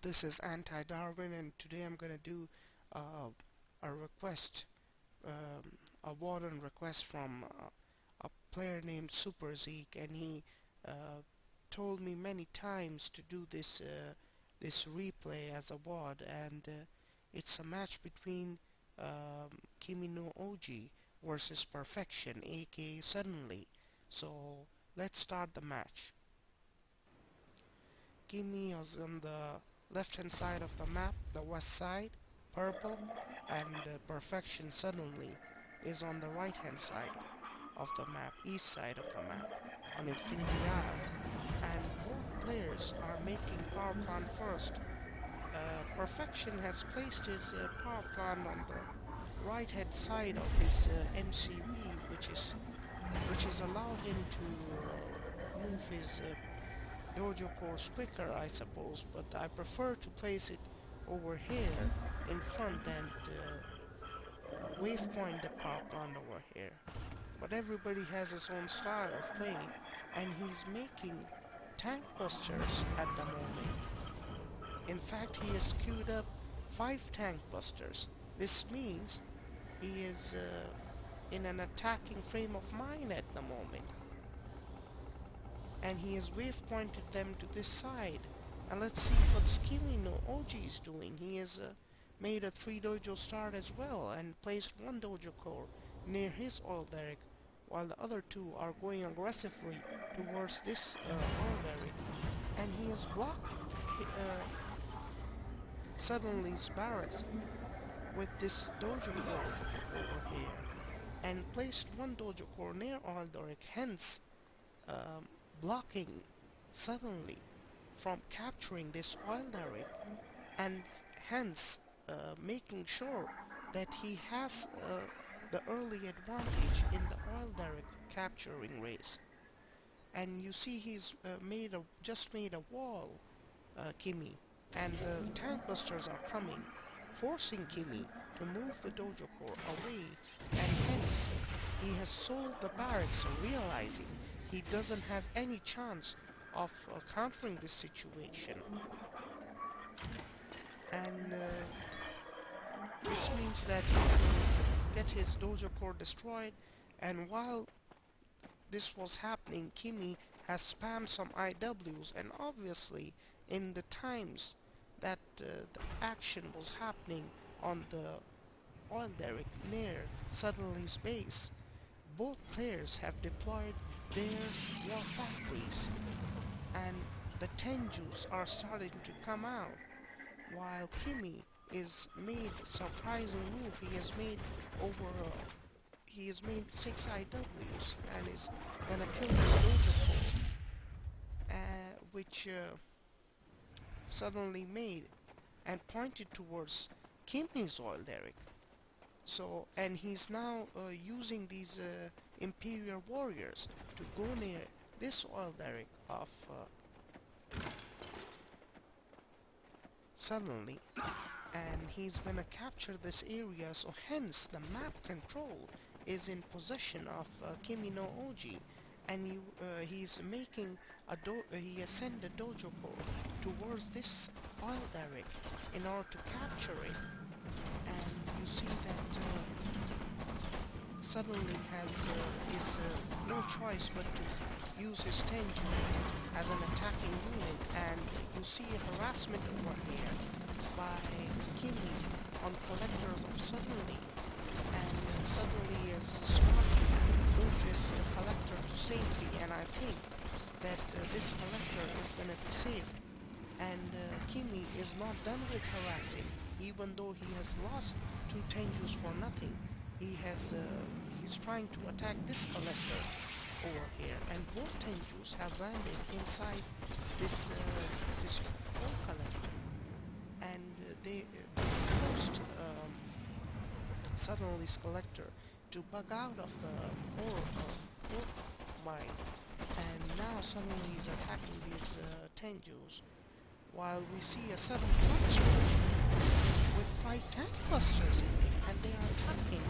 This is AntiDarWIN, and today I'm gonna do a request, a warden request from a player named Super Zeke, and he told me many times to do this replay as a VOD, and it's a match between Kimi no Oji versus Perfection, aka Suddenly. So let's start the match. Kimi is on the left hand side of the map, the west side, purple, and Perfection Suddenly is on the right hand side of the map, east side of the map, on Infinity. And both players are making power plant first. Perfection has placed his power plant on the right hand side of his MCV, which is allow him to move his dojo cores quicker, I suppose, but I prefer to place it over here in front and waypoint the power plant over here. But everybody has his own style of playing, and he's making tank busters at the moment. In fact, he has queued up 5 tank busters. This means he is in an attacking frame of mind at the moment, and he has wave pointed them to this side. And let's see what Kimi no Oji is doing. He has made a 3 dojo start as well and placed 1 dojo core near his oil derrick, while the other 2 are going aggressively towards this oil derrick, and he has blocked Suddenly's barracks with this dojo core over here, and placed 1 dojo core near oil derrick, hence blocking Suddenly from capturing this oil derrick, and hence making sure that he has the early advantage in the oil derrick capturing race. And you see he's just made a wall, Kimi, and the tank busters are coming, forcing Kimi to move the dojo core away, and hence he has sold the barracks, realizing he doesn't have any chance of countering this situation. And this means that he will get his dojo core destroyed, and while this was happening, Kimi has spammed some IWs, and obviously in the times that the action was happening on the oil derrick near Suddenly's base, both players have deployed their war factories, and the Tenjus are starting to come out, while Kimi is made surprising move. He has made 6 IWs and is gonna kill this dojo core, which Suddenly made and pointed towards Kimi's oil derrick. So, and he's now using these Imperial warriors to go near this oil derrick of Suddenly, and he's gonna capture this area, so hence the map control is in possession of Kimi no Oji, and he's making he has sent a dojo core towards this oil derrick in order to capture it. And you see that Suddenly has no choice but to use his Tenju as an attacking unit, and you see a harassment over here by Kimi on collectors of Suddenly, and Suddenly is smart to move this collector to safety, and I think that this collector is gonna be saved, and Kimi is not done with harassing. Even though he has lost 2 Tenjus for nothing, he's trying to attack this collector over here, and both Tenjus have landed inside this ore collector, and they forced Suddenly's collector to bug out of the ore mine, and now Suddenly is attacking these Tenjus, while we see a sudden truck explosion with 5 tank busters in it, and they are attacking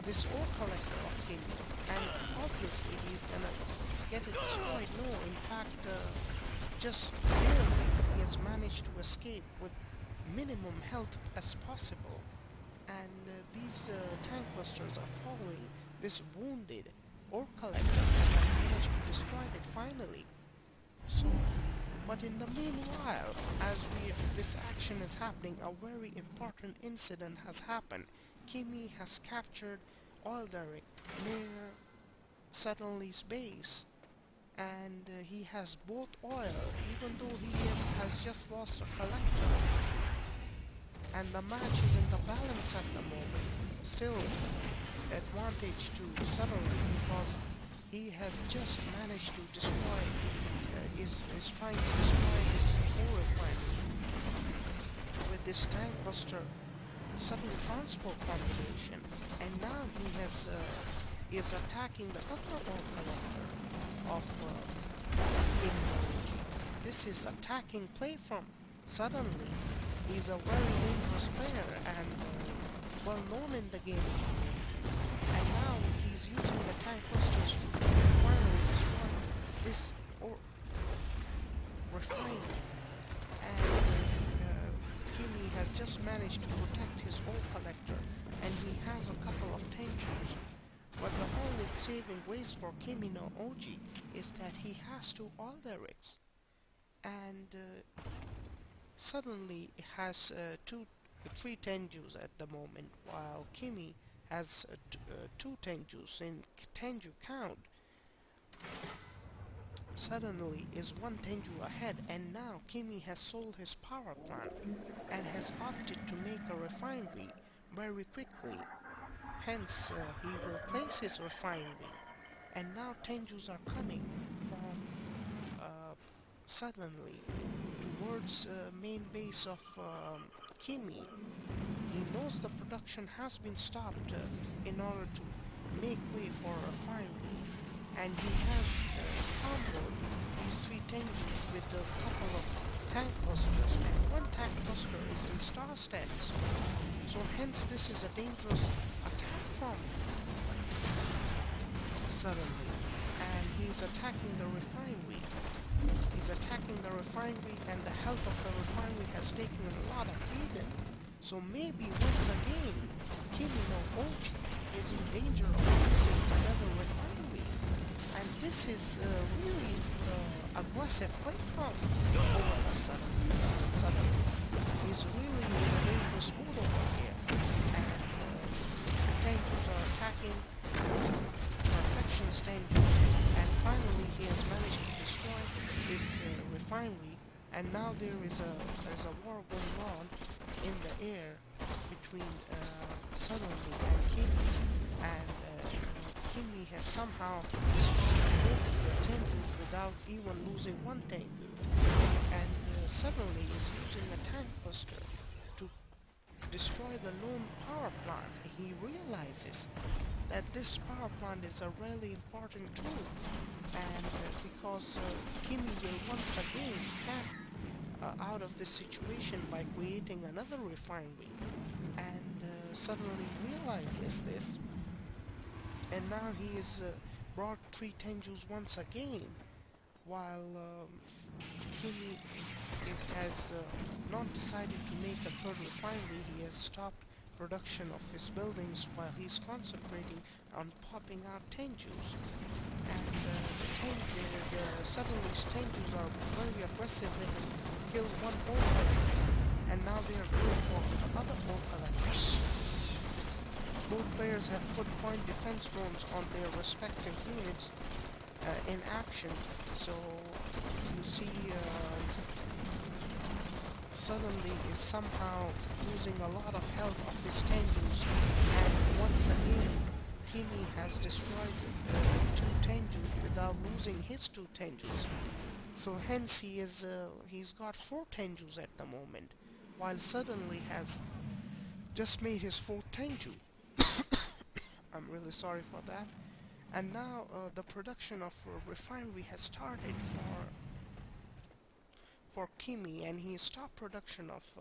this ore collector of Kimi, and obviously he's gonna get it destroyed. No, in fact, just barely he has has managed to escape with minimum health as possible, and these tank busters are following this wounded ore collector and have managed to destroy it finally. So, but in the meanwhile, as this action is happening, a very important incident has happened. Kimi has captured Alderic near Suddenly's base, and he has both oil, even though has just lost a collector, and the match is in the balance at the moment. Still advantage to Suddenly because he has just managed to destroy, is trying to destroy his ore refinery with this tank buster sudden transport combination, and now he has is attacking the other ore collector of Immunology. This is attacking play from Suddenly. He's a very dangerous player and well known in the game, and now he's using the tank busters to finally destroy this ore refinery, and Kimi has just managed to protect his ore collector, and he has a couple of Tenjus. But the only saving grace for Kimi no Oji is that he has two Alderics, and Suddenly has three Tenjus at the moment, while Kimi has two Tenjus in Tenju count. Suddenly is one Tenju ahead, and now Kimi has sold his power plant and has opted to make a refinery very quickly. Hence, he will place his refinery, and now Tenjus are coming from Suddenly towards main base of Kimi. He knows the production has been stopped in order to make way for a refinery, and he has comboed these three Tenjus with a couple of tank busters, and one tank buster is in star status. So hence this is a dangerous attack from Suddenly, and he's attacking the refinery. He's attacking the refinery, and the health of the refinery has taken a lot of beating. So maybe once again, Kimi no Oji is in danger of losing another refinery. And this is really aggressive play from Suddenly. He's really in a dangerous mood over here. And Tenjus are attacking Perfection Tenju. And finally he has managed to destroy this refinery, and now there's a war going on in the air between Suddenly and Kimi, and Kimi has somehow destroyed both the Tenjus without even losing one Tenju, and Suddenly is using a tank buster to destroy the lone power plant. He realizes that this power plant is a really important tool, and because Kimi will once again cap out of this situation by creating another refinery, and suddenly realizes this, and now he is brought three Tenjus once again, while Kimi has not decided to make a third refinery. He has stopped production of his buildings while he's concentrating on popping out Tenjus, and suddenly Tenjus are very aggressive. They can kill one ore collector, and now they are going for another ore collector. Both players have put point defense drones on their respective units in action, so you see Suddenly is somehow losing a lot of health of his Tenjus, and once again Kimi has destroyed two Tenjus without losing his two Tenjus. So hence he's got four Tenjus at the moment, while Suddenly has just made his fourth Tenju. I'm really sorry for that. And now the production of refinery has started for Kimi, and he stopped production of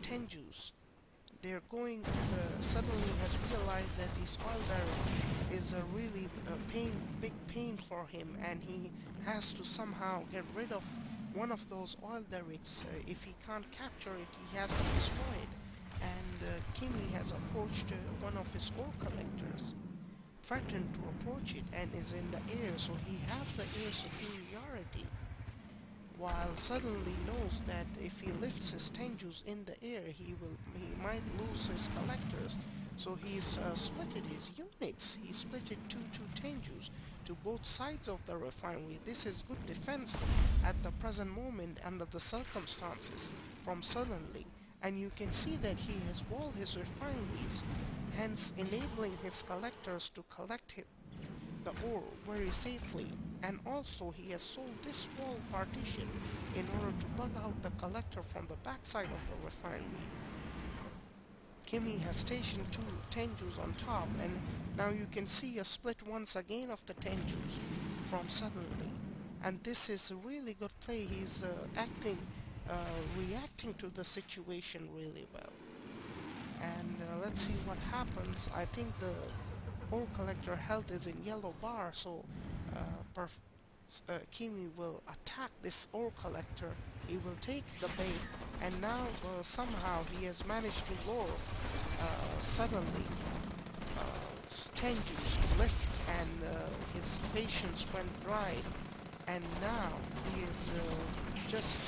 Tenjus. They're going, suddenly has realized that this oil barrel is a really big pain for him, and he has to somehow get rid of one of those oil derricks. If he can't capture it, he has to destroy it. And Kimi has approached one of his ore collectors, threatened to approach it, and is in the air, so he has the air superiority, while suddenly knows that if he lifts his Tenjus in the air, he might lose his collectors. So he's splitted his units. He splitted two Tenjus to both sides of the refinery. This is good defense at the present moment under the circumstances from suddenly. And you can see that he has walled his refineries, hence enabling his collectors to collect the ore very safely. And also he has sold this wall partition in order to bug out the collector from the backside of the refinery. Kimi has stationed two Tenjus on top, and now you can see a split once again of the Tenjus from suddenly. And this is a really good play. He's reacting to the situation really well. And let's see what happens. I think the ore collector health is in yellow bar, so Kimi will attack this ore collector. He will take the bait, and now somehow he has managed to lure suddenly Tenjus to lift, and his patience went dry, and now he is just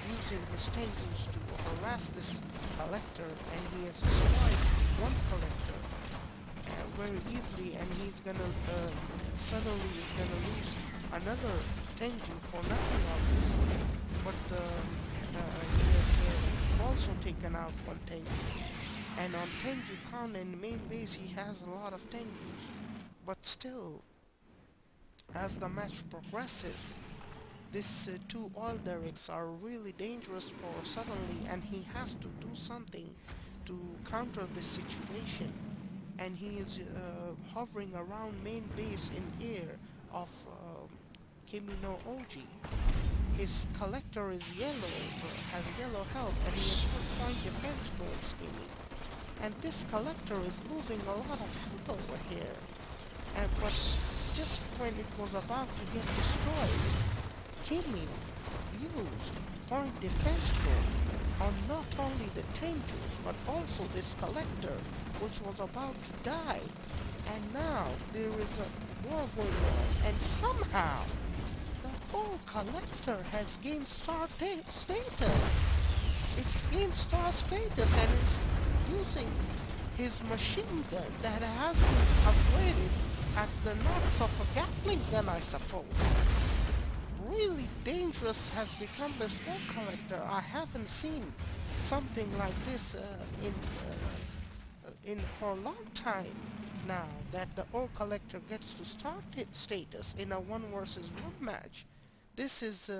using his Tenjus to harass this collector, and he has destroyed one collector very easily, and he's gonna suddenly is gonna lose another Tenju for nothing, obviously, but he has also taken out one Tenju. And on Tenju Khan in main base he has a lot of Tenjus, but still, as the match progresses, these two oil derricks are really dangerous for suddenly, and he has to do something to counter this situation. And he is hovering around main base in air of Kimi no Oji. His collector is yellow, has yellow health, and he has good point defense towards Kimi. And this collector is losing a lot of health over here. But just when it was about to get destroyed, Kimi used point defense drone on not only the Tenjus but also this collector, which was about to die. And now there is a war going on, and somehow the whole collector has gained star status. It's gained star status, and it's using his machine gun that has been upgraded at the knots of a Gatling gun, I suppose. Really dangerous has become this ore collector. I haven't seen something like this in for a long time now, that the ore collector gets to start its status in a 1 versus 1 match. This is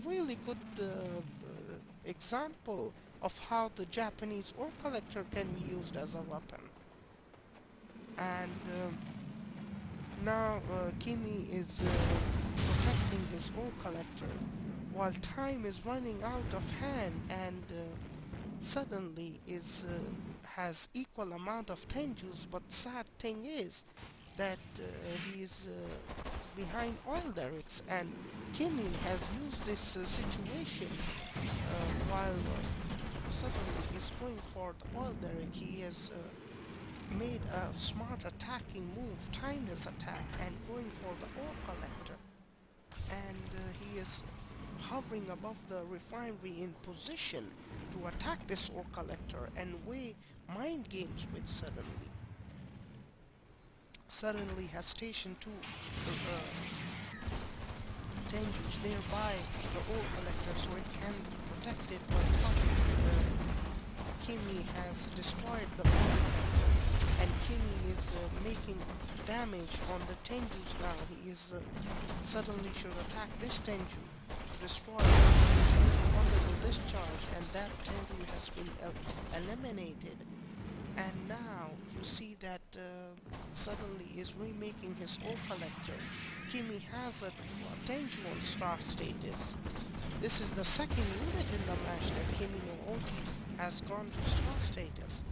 really good example of how the Japanese ore collector can be used as a weapon. And now Kimi is protecting his ore collector while time is running out of hand, and suddenly has equal amount of Tenjus, but sad thing is that he is behind oil derricks, and Kimi has used this situation while suddenly is going for the oil derrick. He has made a smart attacking move, timed his attack, and going for the ore collector. And he is hovering above the refinery in position to attack this ore collector and weigh mind games with suddenly. Suddenly has stationed two Tenjus nearby the ore collector so it can protect it, but suddenly Kimi has destroyed the ore collector, and Kimi is making damage on the Tenjus now. He is suddenly should attack this Tenju to destroy it. He is using wonderful discharge, and that Tenju has been eliminated. And now you see that suddenly is remaking his ore collector. Kimi has a Tenju on star status. This is the second unit in the match that Kimi no Oji has gone to star status.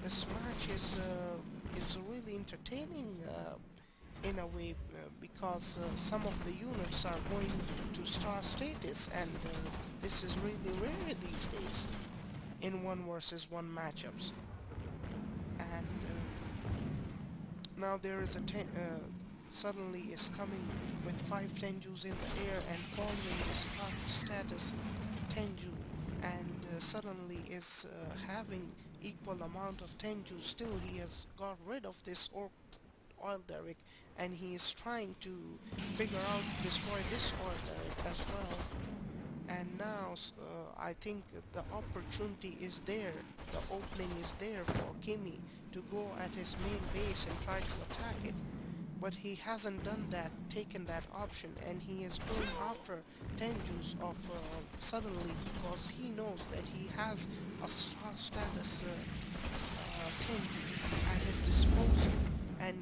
This match is really entertaining. in a way, because some of the units are going to star status, and this is really rare these days in 1 versus 1 matchups. And now there is a suddenly is coming with 5 Tenjus in the air and following the star status Tenju, and suddenly is having equal amount of Tenju. Still he has got rid of this oil derrick, and he is trying to figure out to destroy this oil derrick as well. And now I think the opportunity is there, the opening is there for Kimi to go at his main base and try to attack it. But he hasn't done that, taken that option, and he is going after Tenjus of suddenly, because he knows that he has a star status Tenju at his disposal, and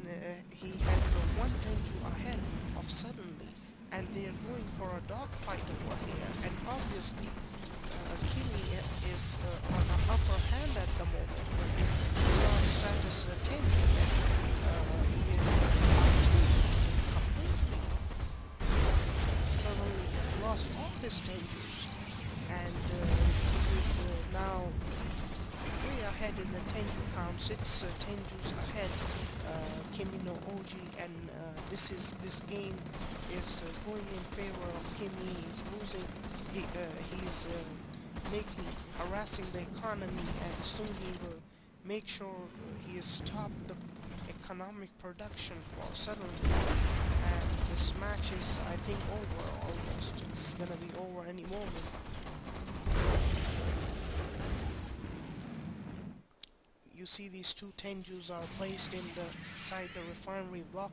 he has one Tenju ahead of suddenly, and they are going for a dogfight over here, and obviously Kimi is on the upper hand at the moment with his star status Tenju, and he is completely, suddenly has lost all his Tenjus, and he is now way ahead in the Tenju count, 6 Tenjus ahead, Kimi no Oji, and this game is going in favor of Kimi. He's losing, he's harassing the economy, and soon he will make sure he has stopped the economic production for suddenly, and this match is, I think, over almost. It's gonna be over any moment. You see these 2 Tenjus are placed inside the refinery block,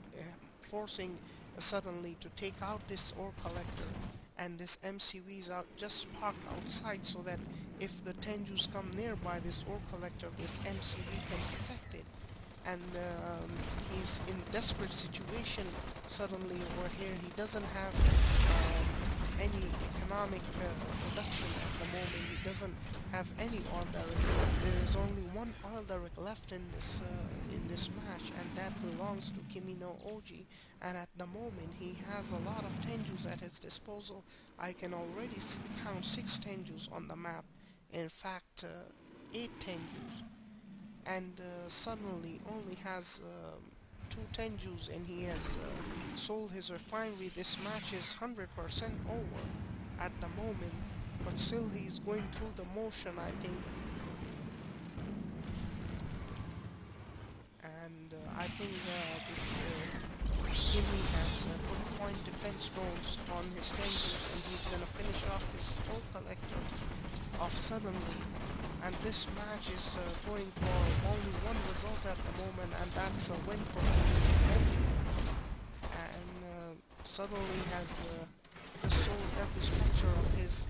forcing suddenly to take out this ore collector, and this MCVs are just parked outside so that if the Tenjus come nearby this ore collector, this MCV can protect it. And he's in desperate situation suddenly over here. He doesn't have any economic production at the moment. He doesn't have any oil derrick. There is only one oil derrick left in this match, and that belongs to Kimi no Oji. And at the moment, he has a lot of Tenjus at his disposal. I can already count 6 Tenjus on the map. In fact, 8 Tenjus. And suddenly only has 2 Tenjus, and he has sold his refinery. This match is 100% over at the moment, but still he's going through the motion, I think. And I think this Kimi has put point defense drones on his Tenjus, and he's gonna finish off this whole collector of suddenly. And this match is going for only one result at the moment, and that's a win for him. And suddenly has just sold every structure of his,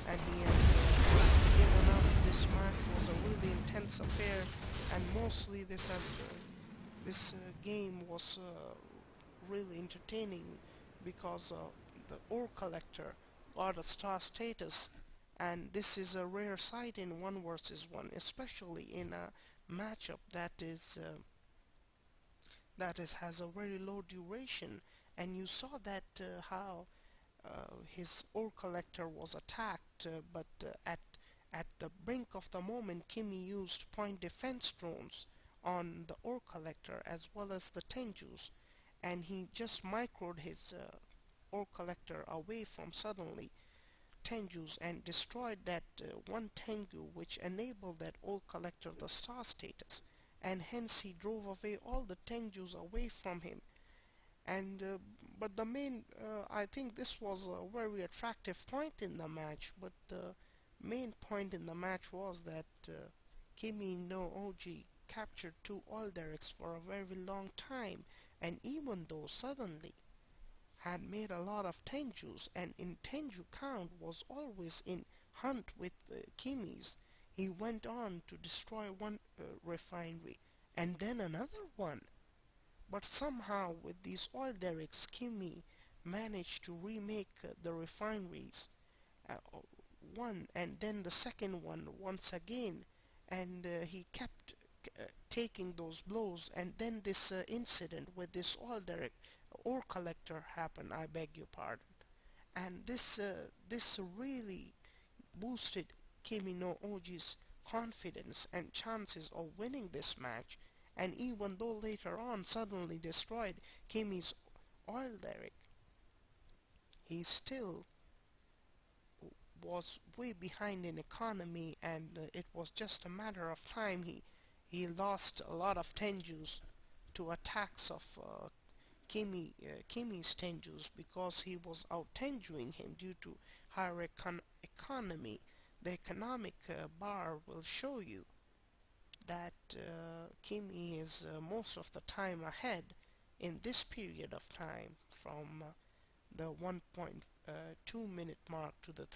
and he has just given up. This match was a really intense affair, and mostly this game was really entertaining because the ore collector got a star status, and this is a rare sight in 1 versus 1, especially in a matchup that has a very low duration. And you saw that how his ore collector was attacked, but at the brink of the moment, Kimi used point defense drones on the ore collector as well as the Tenjus, and he just microed his ore collector away from suddenly Tenjus and destroyed that one Tengu, which enabled that ore collector the star status, and hence he drove away all the Tenjus away from him. And but the main I think this was a very attractive point in the match, but the main point in the match was that Kimi no Oji captured 2 oil derricks for a very long time, and even though suddenly had made a lot of Tenjus, and in Tenju count was always in hunt with Kimi's, he went on to destroy one refinery and then another one. But somehow with these oil derricks, Kimi managed to remake the refineries, uh, one and then the second one once again, and he kept taking those blows, and then this incident with this ore collector happened. I beg your pardon. And this really boosted Kimi no Oji's confidence and chances of winning this match. And even though later on suddenly destroyed Kimi's oil derrick, he still was way behind in economy, and it was just a matter of time. He lost a lot of tenjus to attacks of Kimi's tenjus because he was out tenjuing him due to higher economy. The economic bar will show you that Kimi is most of the time ahead in this period of time from the 1.2 minute mark to the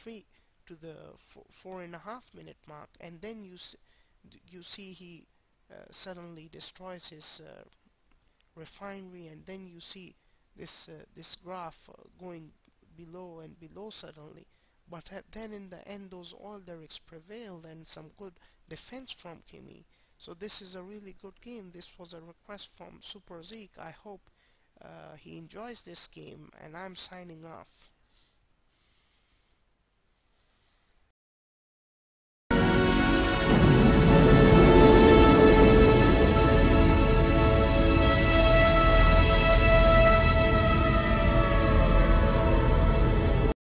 4.5 minute mark, and then you see he suddenly destroys his refinery, and then you see this graph going below and below suddenly. But then in the end, those oil derricks prevailed and some good defense from Kimi. So this is a really good game. This was a request from Super Zeke. I hope he enjoys this game, and I'm signing off.